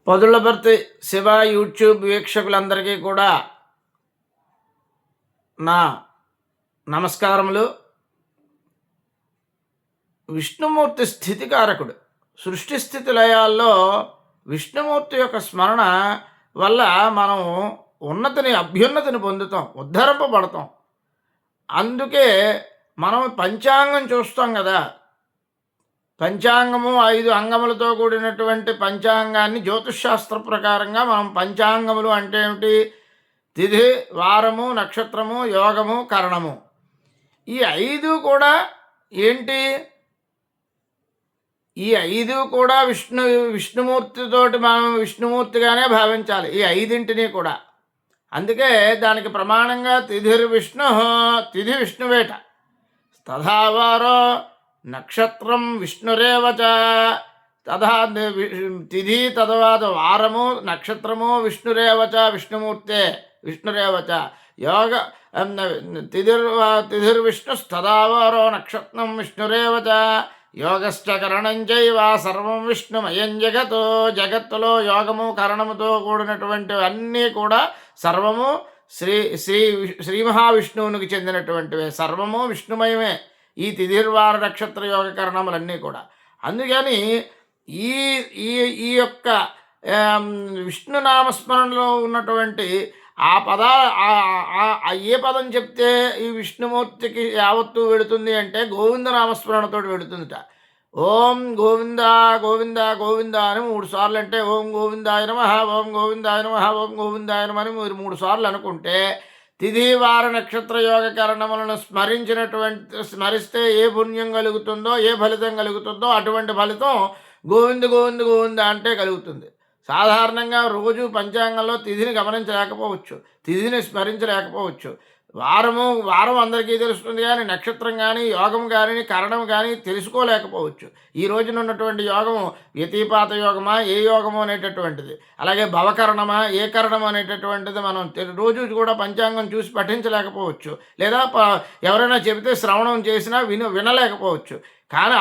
పొదుళ్లపర్తి Shiva YouTube వీక్షకులందరికీ కూడా నా నమస్కారములు. విష్ణుమూర్తి స్థితికారకుడు. సృష్టి స్థితి లయాల్లో విష్ణుమూర్తి యొక్క స్మరణ వల్ల మనం అభ్యున్నతిని పొందుతాం, ఉద్ధరింపబడతాం. అందుకే మనం పంచాంగం చూస్తాం కదా. పంచాంగము 5 అంగములతో కూడినటువంటి పంచాంగాన్ని జ్యోతిష్శాస్త్ర ప్రకారంగా మనం పంచాంగములు అంటే ఏమిటి? తిథి, వారము, నక్షత్రము, యోగము, కరణము. ఈ 5 కూడా ఏంటి? ఈ 5 కూడా విష్ణుమూర్తితోటి మనం విష్ణుమూర్తిగానే భావించాలి ఈ 5ంటిని కూడా. అందుకే దానికి ప్రమాణంగా తిథి విష్ణువేట. తథావారో నక్షత్రం విష్ణురేవచ. తథా తిథి తదవాత వారము నక్షత్రము విష్ణురేవచ, విష్ణురేవచ. యోగ తిథిర్విష్ణుస్తదావారో నక్షత్రం విష్ణురేవచ. యోగశ్చ కరణంచైవ సర్వం విష్ణుమయం జగత్తులో యోగము కరణముతో కూడినటువంటి అన్నీ కూడా సర్వము శ్రీ మహావిష్ణువునికి చెందినటువంటివే. సర్వము విష్ణుమయమే ఈ తిథిర్వార నక్షత్ర యోగ కరణములన్నీ కూడా. అందుకని ఈ ఈ యొక్క విష్ణు నామస్మరణలో ఉన్నటువంటి ఆ ఏ పదం చెప్తే ఈ విష్ణుమూర్తికి యావత్తు వెళుతుంది అంటే గోవింద నామస్మరణతో వెళుతుందిట. ఓం గోవింద గోవింద గోవింద అని 3 సార్లు అంటే ఓం గోవిందాయ నమః, ఓం గోవిందాయ నమః, ఓం గోవిందాయ నమః అని మీరు 3 సార్లు అనుకుంటే తిథి వార నక్షత్ర యోగ కరణములను స్మరిస్తే ఏ పుణ్యం కలుగుతుందో, ఏ ఫలితం కలుగుతుందో అటువంటి ఫలితం గోవింద గోవింద గోవింద అంటే కలుగుతుంది. సాధారణంగా రోజు పంచాంగంలో తిథిని గమనించలేకపోవచ్చు, తిథిని స్మరించలేకపోవచ్చు. వారం అందరికీ తెలుస్తుంది కానీ నక్షత్రం కానీ యోగం కానీ కరణం కానీ తెలుసుకోలేకపోవచ్చు. ఈ రోజున ఉన్నటువంటి యోగము వ్యతిపాత యోగమా, ఏ యోగము అనేటటువంటిది, అలాగే భవకరణమా, ఏ కరణం అనేటటువంటిది మనం రోజు కూడా పంచాంగం చూసి పఠించలేకపోవచ్చు. లేదా ఎవరైనా చెబితే శ్రవణం చేసినా వినలేకపోవచ్చు. కానీ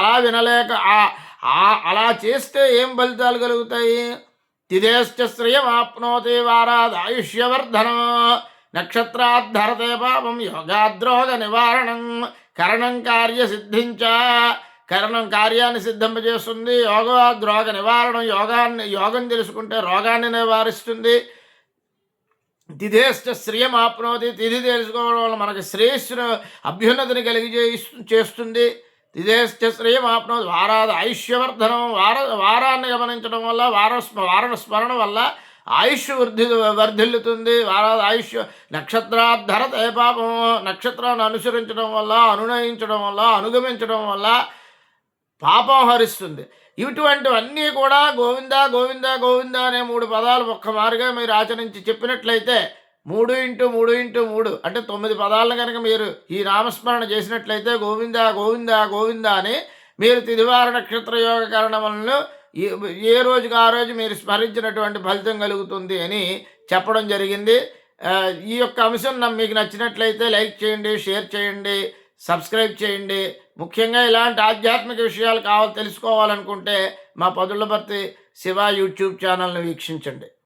అలా చేస్తే ఏం ఫలితాలు కలుగుతాయి? తిథేశ్చ శ్రియమాప్నోతి వారాదాయుష్యవర్ధనం నక్షత్రాద్ధరతే పాపం యోగాద్రోగ నివారణం కరణం కార్యసిద్ధించ. కరణం కార్యాన్ని సిద్ధింపజేస్తుంది. యోగాద్రోగ నివారణం యోగం తెలుసుకుంటే రోగాన్ని నివారిస్తుంది. తిథేశ్చ శ్రియమాప్నోతి తిథి తెలుసుకోవడం వల్ల మనకి శ్రేయస్సును అభ్యున్నతిని చేస్తుంది. తిథేశ్చ శ్రియమాప్నోతి వారాదాయుష్యవర్ధనం వారాన్ని గమనించడం వల్ల వార స్మరణ వల్ల ఆయుష్ వర్ధిల్లుతుంది. ఆయుష్ నక్షత్రాద్ధరతే పాపం నక్షత్రాన్ని అనుసరించడం వల్ల, అనునయించడం వల్ల, అనుగమించడం వల్ల పాపం హరిస్తుంది. ఇటువంటివన్నీ కూడా గోవింద గోవింద గోవింద అనే 3 పదాలు ఒక్కమారుగా మీరు ఆచరించి చెప్పినట్లయితే 3x3x3 అంటే 9 పదాలను కనుక మీరు ఈ నామస్మరణ చేసినట్లయితే గోవింద గోవింద గోవింద అని మీరు తిథివార నక్షత్ర యోగ కరణములను ఏ రోజుకి ఆ రోజు మీరు స్మరించినటువంటి ఫలితం కలుగుతుంది అని చెప్పడం జరిగింది. ఈ యొక్క అంశం మీకు నచ్చినట్లయితే లైక్ చేయండి, షేర్ చేయండి, సబ్స్క్రైబ్ చేయండి. ముఖ్యంగా ఇలాంటి ఆధ్యాత్మిక విషయాలు తెలుసుకోవాలనుకుంటే మా పొదుళ్లపర్తి శివ యూట్యూబ్ ఛానల్ని వీక్షించండి.